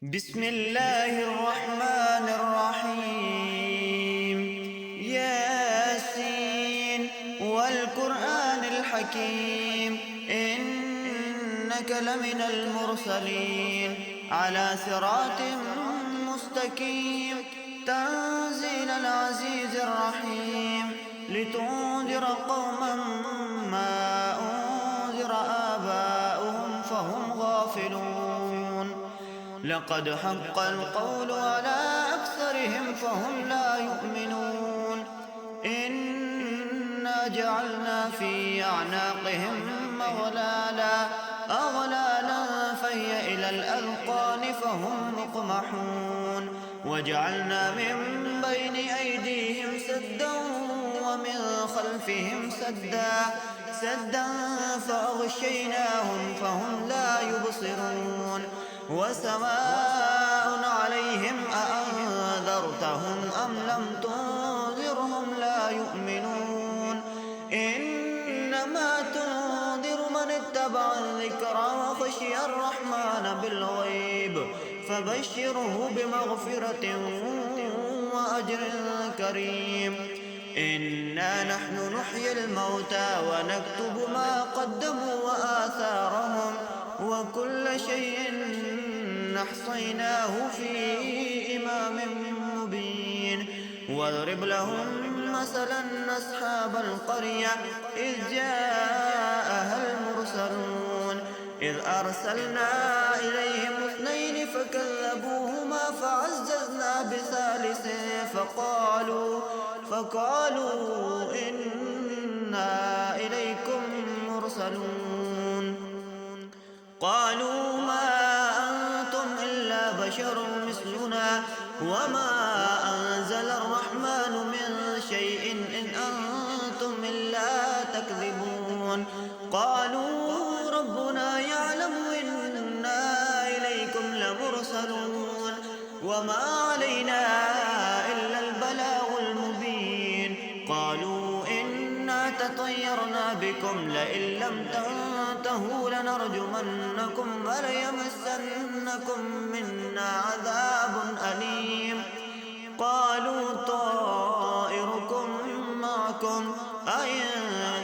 بسم الله الرحمن الرحيم. ياسين والقرآن الحكيم إنك لمن المرسلين على صراط مستقيم تنزيل العزيز الرحيم لتنذر قوما ما أنذر آباؤهم فهم غافلون. لقد حق القول على أكثرهم فهم لا يؤمنون. إنا جعلنا في أعناقهم أغلالا فهي إلى الأذقان فهم مقمحون. وجعلنا من بين أيديهم سدا ومن خلفهم سدا فأغشيناهم فهم لا يبصرون. وسواء عليهم أأنذرتهم أم لم تنذرهم لا يؤمنون. إنما تنذر من اتبع الذكر وخشي الرحمن بالغيب فبشره بمغفرة وأجر كريم. إنا نحن نحيي الموتى ونكتب ما قدموا وآثارهم وكل شيء أحصيناه في إمام مبين. واضرب لهم مثلا أصحاب القرية إذ جاءها المرسلون إذ أرسلنا إليهم اثنين فكذبوهما فعززنا بثالث فقالوا إنا إليكم مرسلون. قالوا ما أنتم إلا بشر مثلنا وما أنزل الرحمن من شيء إن أنتم إلا تكذبون. قالوا ربنا يعلم إنا إليكم لمرسلون وما علينا إلا البلاغ المبين. قالوا إنا تطيرنا بكم لئن لم تنتهوا لنرجمنكم وليمسنكم منا عذاب أليم. قالوا طائركم معكم أئن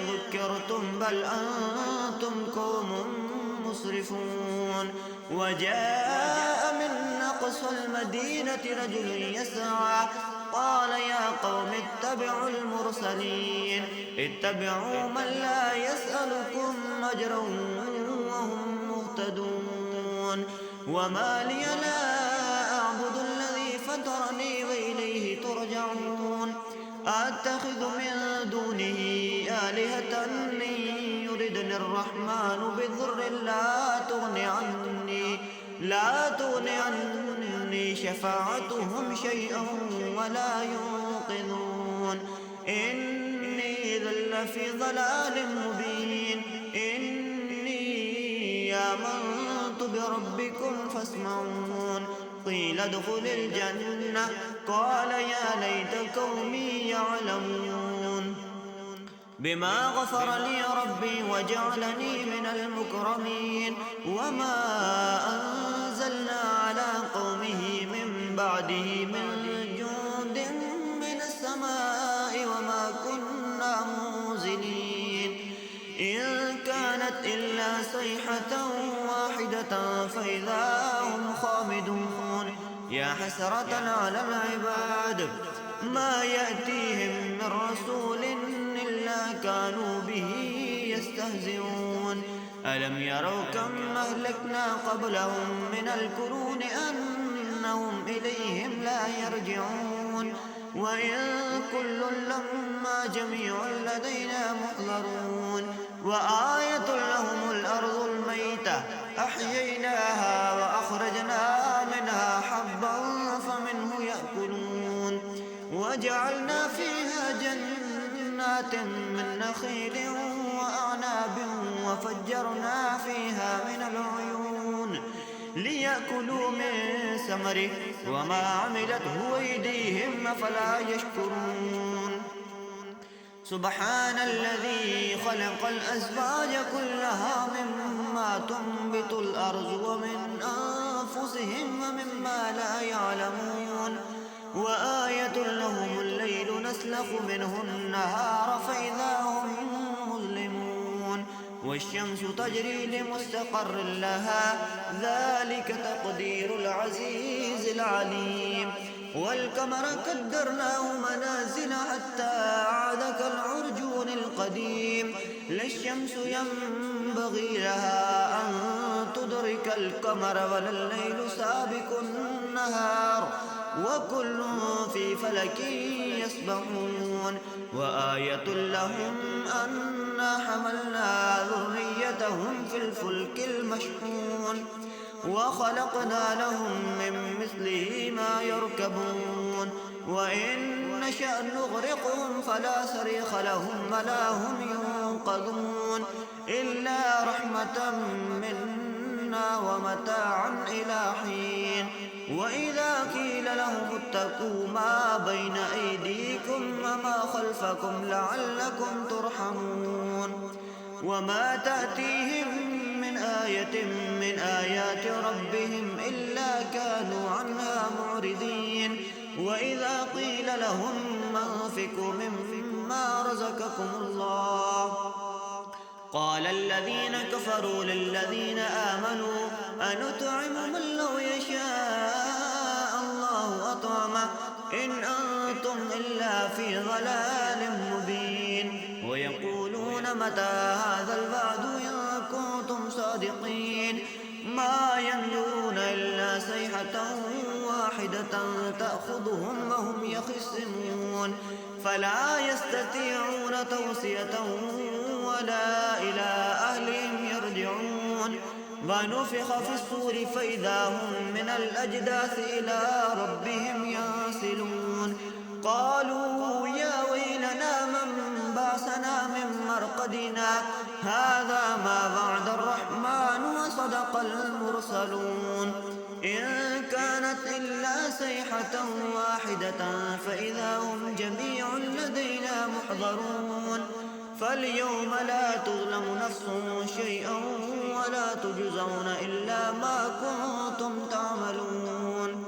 ذكرتم بل أنتم قوم مسرفون. وجاء من أقصى المدينة رجل يسعى قال يا قوم اتبعوا المرسلين اتبعوا من لا يسألكم أجرا وهم مهتدون. وما لي لا أعبد الذي فطرني وإليه ترجعون. أتخذ من دونه آلهة إن يردني الرحمن بضر لا تغني عني شفاعتهم شيئا ولا ينقذون. إني إذا لفي ضلال مبين. إني آمنت بربكم فاسمعون. قيل ادخل الجنة قال يا ليت قومي يعلمون بما غفر لي ربي وجعلني من المكرمين. وما أنزلنا على قومه من بعده من جند من السماء وما كنا منزلين. إن كانت إلا صيحة واحدة فإذا هم خامدون. يا حسرة على العباد ما يأتيهم من رسول إلا كانوا به يستهزئون. ألم يروا كم أهلكنا قبلهم من القرون أنهم إليهم لا يرجعون. وإن كل لما جميع لدينا محضرون. وآية لهم الأرض الميتة أحييناها وأخرجنا منها حبا فمنه يأكلون. وجعلنا فيها جنات من نخيل وأعناب وفجرنا فيها من العيون ليأكلوا من ثمره وما عملته أيديهم أفلا يشكرون. سبحان الذي خلق الأزواج كلها مما تنبت الأرض ومن أنفسهم أنفسهم ومما لا يعلمون وآية لهم الليل نسلخ منه النهار فإذا هم مظلمون والشمس تجري لمستقر لها ذلك تقدير العزيز العليم والقمر قدرناه منازل حتى عاد كالعرجون القديم لا الشمس ينبغي لها أن تدرك القمر ولا الليل سابق النهار وكل في فلك يسبحون وآية لهم أنا حملنا ذريتهم في الفلك المشحون وخلقنا لهم من مثله ما يركبون وإن نشأ نغرقهم فلا صريخ لهم ولا هم ينقذون إلا رحمة منا ومتاعا إلى حين وإذا قيل لهم اتقوا ما بين أيديكم وما خلفكم لعلكم ترحمون وما تأتيهم من آية من آيات ربهم إلا كانوا عنها معرضين وإذا قيل لهم أنفقوا مما رزقكم الله قال الذين كفروا للذين آمنوا أنطعم من لو يشاء الله أطعمه إن أنتم إلا في ضلال مبين ويقولون متى هذا الوعد إن كنتم صادقين ما ينظرون إلا صيحة واحدة تأخذهم وهم يخصمون فلا يستطيعون توصية ولا إلى أهلهم يرجعون ونفخ في الصور فإذا هم من الأجداث إلى ربهم ينسلون قالوا يا ويلنا من بعثنا من مرقدنا هذا ما وعد الرحمن وصدق المرسلون إن كانت إلا صيحة واحدة فإذا هم جميع لدينا محضرون فاليوم لا تظلم نفس شيئا ولا تجزون إلا ما كنتم تعملون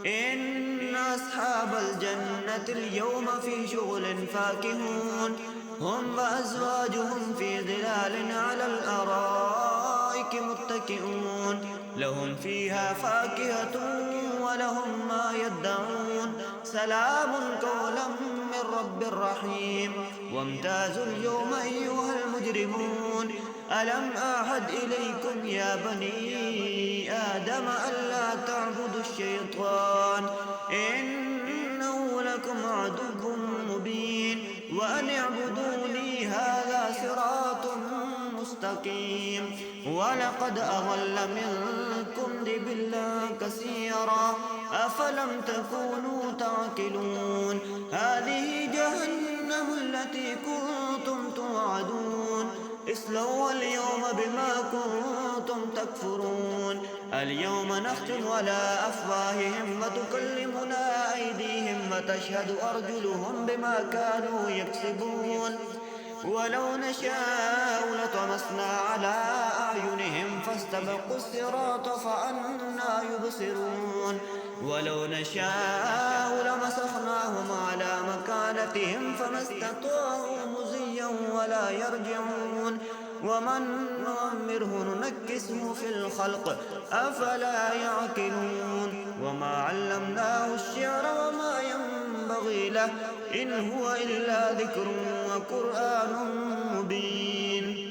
إن أصحاب الجنة اليوم في شغل فاكهون هم وأزواجهم في ظلال على الأرائك متكئون لهم فيها فاكهة ولهم ما يدعون سلام قولا من رب رحيم وامتازوا اليوم أيها المجرمون ألم أعهد إليكم يا بني آدم ألا تعبدوا الشيطان إنه لكم عدو مبين وأن اعبدوني هذا صراط مستقيم ولقد أضل منكم جبلا كثيرا أفلم تكونوا تعقلون هذه جهنم التي كنتم توعدون اصلوا اليوم بما كنتم تكفرون اليوم نختم على أفواههم وتكلمنا أيديهم وتشهد أرجلهم بما كانوا يكسبون ولو نشاء لطمسنا على أعينهم فاستبقوا الصراط فأنى يبصرون ولو نشاء لمسخناهم على مكانتهم فما استطاعوا مزيا ولا يرجعون ومن نعمره ننكسه في الخلق أفلا يعقلون وما علمناه الشعر وما ينبغي له إن هو إلا ذكر وقرآن مبين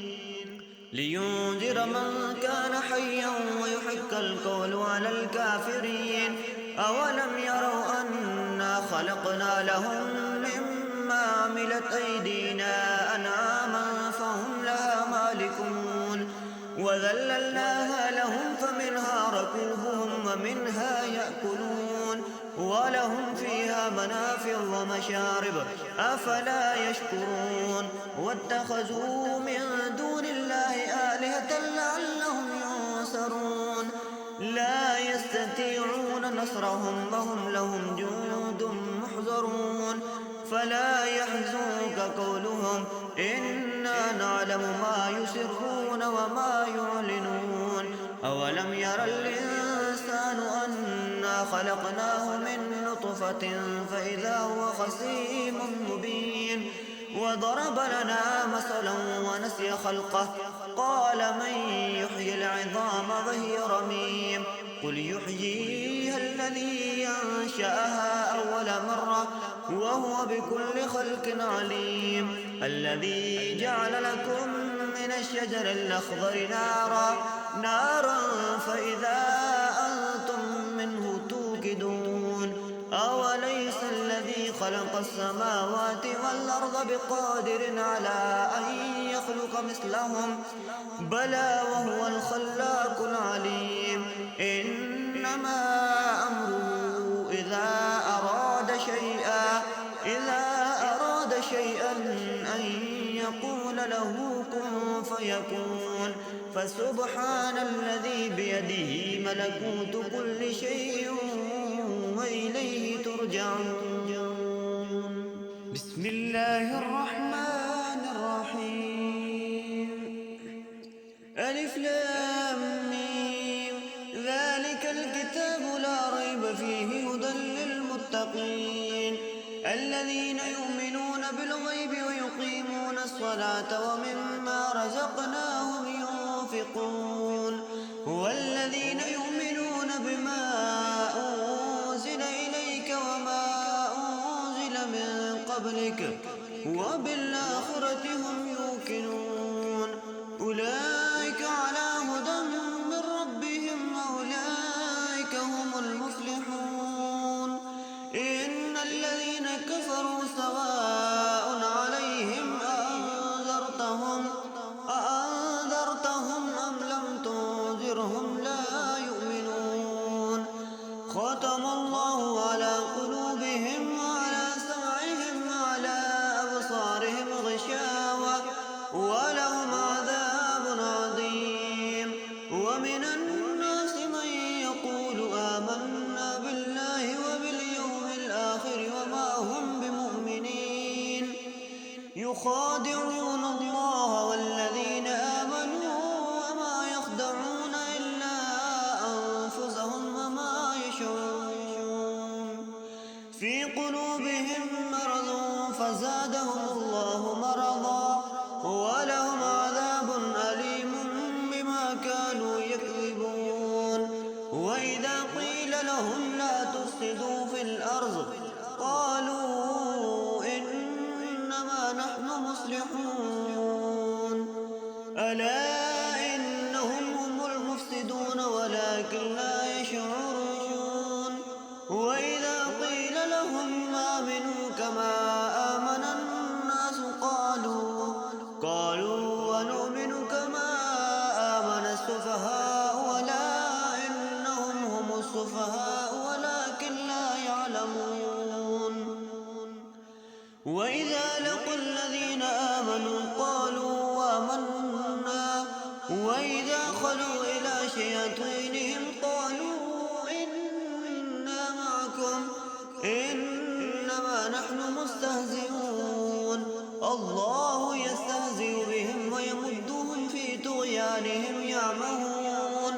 لينذر من كان حيا ويحق القول على الكافرين أولم يروا أنا خلقنا لهم مما عملت أيدينا أنعاما فهم لها مالكون وذللناها لهم فمنها ركوبهم ومنها يأكلون ولهم فيها منافع ومشارب أفلا يشكرون واتخذوا من دون الله آلهة لعلهم ينصرون لا يستطيعون نصرهم وهم لهم جند محضرون فلا يحزنك قولهم إنا نعلم ما يسرون وما يعلنون أولم ير الإنسان الإنسان أنا خلقناه من نطفة فإذا هو خصيم مبين وضرب لنا مثلا ونسي خلقه قال من يحيي العظام وهي رميم قل يحييها الذي أنشأها أول مرة وهو بكل خلق عليم الذي جعل لكم من الشجر الأخضر نارا فإذا أنتم منه توقدون أوليس الذي خلق السماوات والأرض بقادر على أن يخلق مثلهم بلى وهو الخلاق العليم إنما أمره إذا أراد شيئا أن يقول له كن فيكون فسبحان الذي بيده ملكوت كل شيء وإليه ترجعون بسم الله الرحمن الرحيم ألف لام ميم ذلك الكتاب لا ريب فيه هدى للمتقين الذين يؤمنون بالغيب ويقيمون الصلاة ومما رزقناهم ينفقون والذين يؤمنون بما أنزل إليك وما أنزل من قبلك وبالآخرة هم يوقنون أولئك على هدى من ربهم أولئك هم المفلحون إن الذين كفروا سواء عليهم أأنذرتهم أم لم تنذرهم لا يؤمنون ختم الله على قلوبهم وعلى سمعهم وعلى أبصارهم غشاوة ولهم عذاب عظيم ومن الناس من يقول آمنا بالله وباليوم الآخر وما هم بمؤمنين يخادعون الله والذين آمنوا وما يخدعون إلا أنفسهم وما يشعرون في قلوبهم مرض فزادهم الله مرضا ولهم عذاب أليم بما كانوا يكذبون وإذا قيل لهم لا تفسدوا في الأرض قالوا إنما نحن مصلحون ألا إنهم هم المفسدون ولكن لا يشعرون وإذا قيل لهم آمنوا كما آمن الناس قالوا ونؤمن كما آمن السفهاء ولا إنهم هم السفهاء ولكن لا يعلمون وإذا لقوا الذين آمنوا قالوا آمنا وإذا خلوا إلى شياطينهم قالوا إنا معكم إنما نحن مستهزئون الله يستهزئ بهم ويمدهم في طغيانهم يعمهون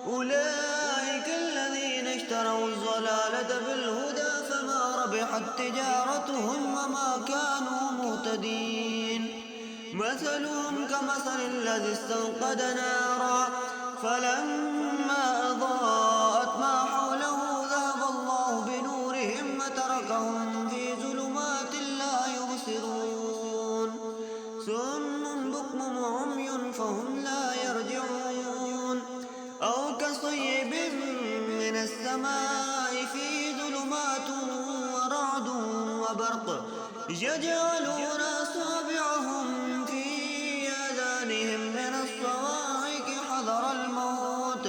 أولئك الذين اشتروا الضلالة بالهدى فما ربحت تجارتهم وما كانوا مهتدين مثلهم كمثل الذي استوقد نارا فلما أضاءت ما حوله ذهب الله بنورهم وتركهم في ظلمات لا يبصرون صم بكم عمي فهم لا يرجعون أو كصيب من السماء فيه ظلمات ورعد وبرق يجعلون أصابعهم في آذانهم من الصواعق حذر الموت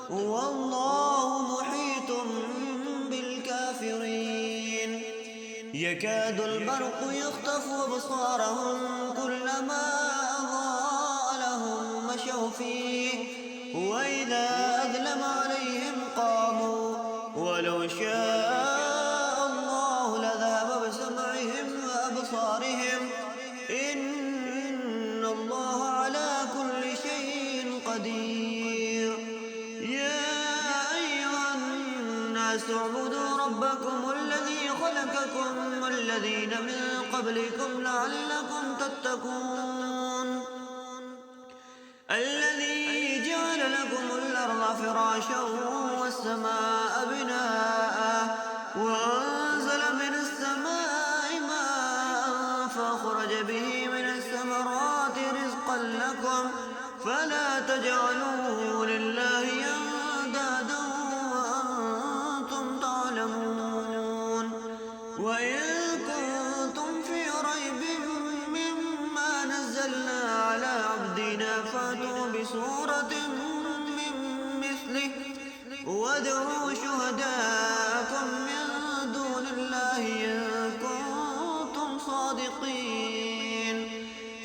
والله محيط بالكافرين يكاد البرق يخطف أبصارهم كلما أضاء لهم مشوا فيه وإذا أظلم عليهم قاموا ولو شاء الله لذهب بسمعهم وأبصارهم إن الله على كل شيء قدير يا أيها الناس اعبدوا ربكم الذي خلقكم والذين من قبلكم لعلكم تتقون الذي جعل لكم الأرض فراشا والسماء بناء وأنزل من السماء ماء فأخرج به من الثمرات رزقا لكم فلا تجعلوا لله أندادا وأنتم تعلمون وإن كنتم في ريب مما نزلنا على عبدنا فأتوا بسورة من مثله وادعوا شهداءكم من دون الله إن كنتم صادقين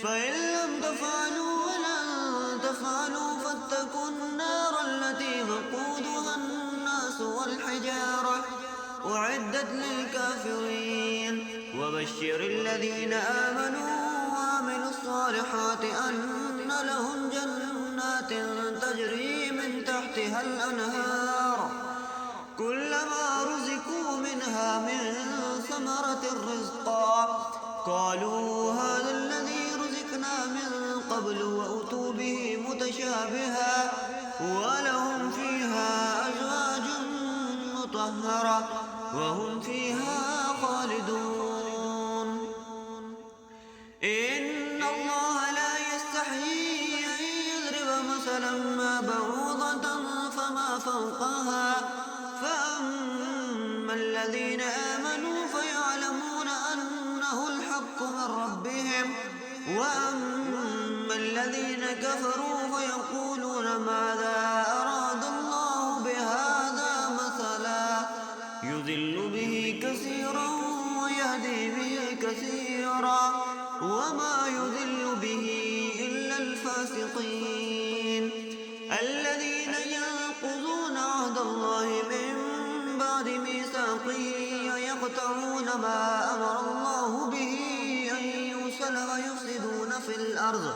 فإن لم تفعلوا ولن تفعلوا فاتقوا النار التي وقودها الناس والحجارة أعدت للكافرين وبشر الذين آمنوا وعملوا الصالحات أن لهم جنات تجري من تحتها الأنهار كلما رزقوا منها من ثمرة رزقا قالوا هذا الذي رزقنا من قبل وأتوا به متشابها ولهم فيها أزواج مطهرة وهم فيها خالدون إن الله لا يستحيي أن يضرب مثلا ما بعوضة فما فوقها فأما الذين آمنوا فيعلمون أنه الحق من ربهم وأما الذين كفروا فيقولون ماذا أراد الله بهذا مثلا يضل به كثيرا ويهدي به كثيرا وما يضل به إلا الفاسقين الذين ينقضون عهد الله من بعد ميثاقه ويقطعون ما أمر الله به أن يوصل ويفسدون في الأرض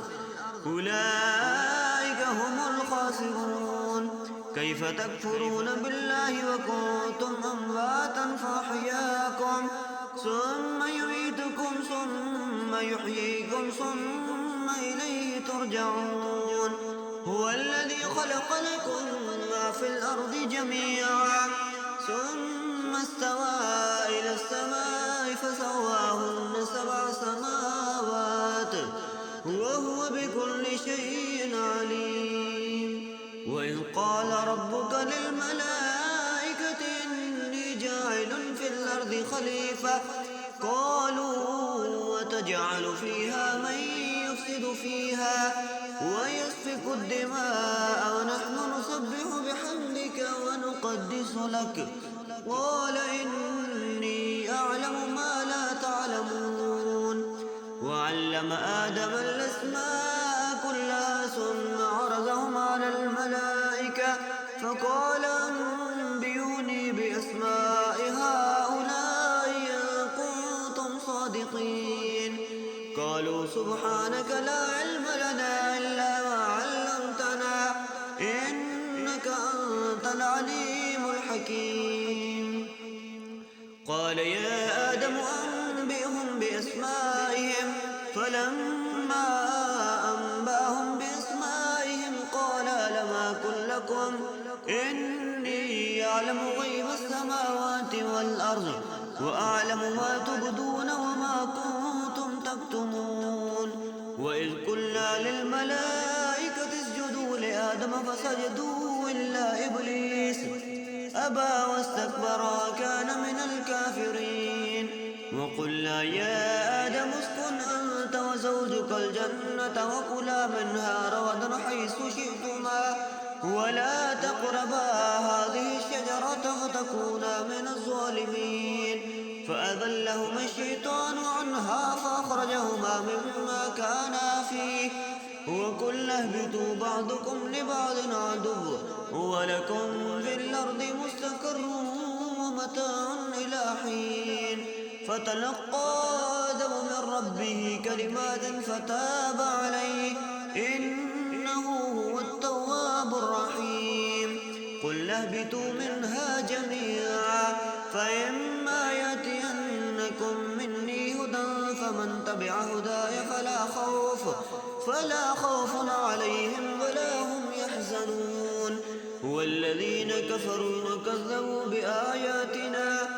أولئك هم الخاسرون كيف تكفرون بالله وكنتم أمواتا فأحياكم ثم يميتكم ثم يحييكم ثم إليه ترجعون هو الذي خلق لكم ما في الأرض جميعا ثم استوى إلى السماء فسواهن 7 سماوات وهو بكل شيء عليم وإذ قال ربك للملائكة إني جاعل في الأرض خليفة قالوا وتجعل فيها من يفسد فيها ويسفك الدماء ونحن نسبح بحمدك ونقدس لك قال إني أعلم ما لا تعلمون وعلم آدم الأسماء كلها ثم عرضهم على الملائكة فقال أنبئوني بأسماء هؤلاء إن كنتم صادقين قالوا سبحانك لا علم لنا إلا ما علمتنا إنك أنت العليم الحكيم قال يا آدم أنبئهم بأسمائهم فلما أنبأهم بأسمائهم قال ألم أقل لكم إني أعلم غيب السماوات والأرض وأعلم ما تبدون وما كنتم تكتمون وإذ قلنا للملائكة اسجدوا لآدم فسجدوا إلا إبليس أبى واستكبر وكان من الكافرين وقلنا يا آدم اسكن أنت وزوجك الجنة وكلا منها رغدا حيث شئتما ولا تقربا هذه الشجرة فتكونا من الظالمين فأذلهما الشيطان عنها فأخرجهما مما كانا فيه وقلنا اهبطوا بعضكم لبعض عدو ولكم في الأرض مستقر ومتاع إلى حين فتلقى آدم من ربه كلمات فتاب عليه إنه هو التواب الرحيم قل اهبطوا منها جميعا واتبع هداي فلا خوف عليهم ولا هم يحزنون. والذين كفروا وكذبوا بآياتنا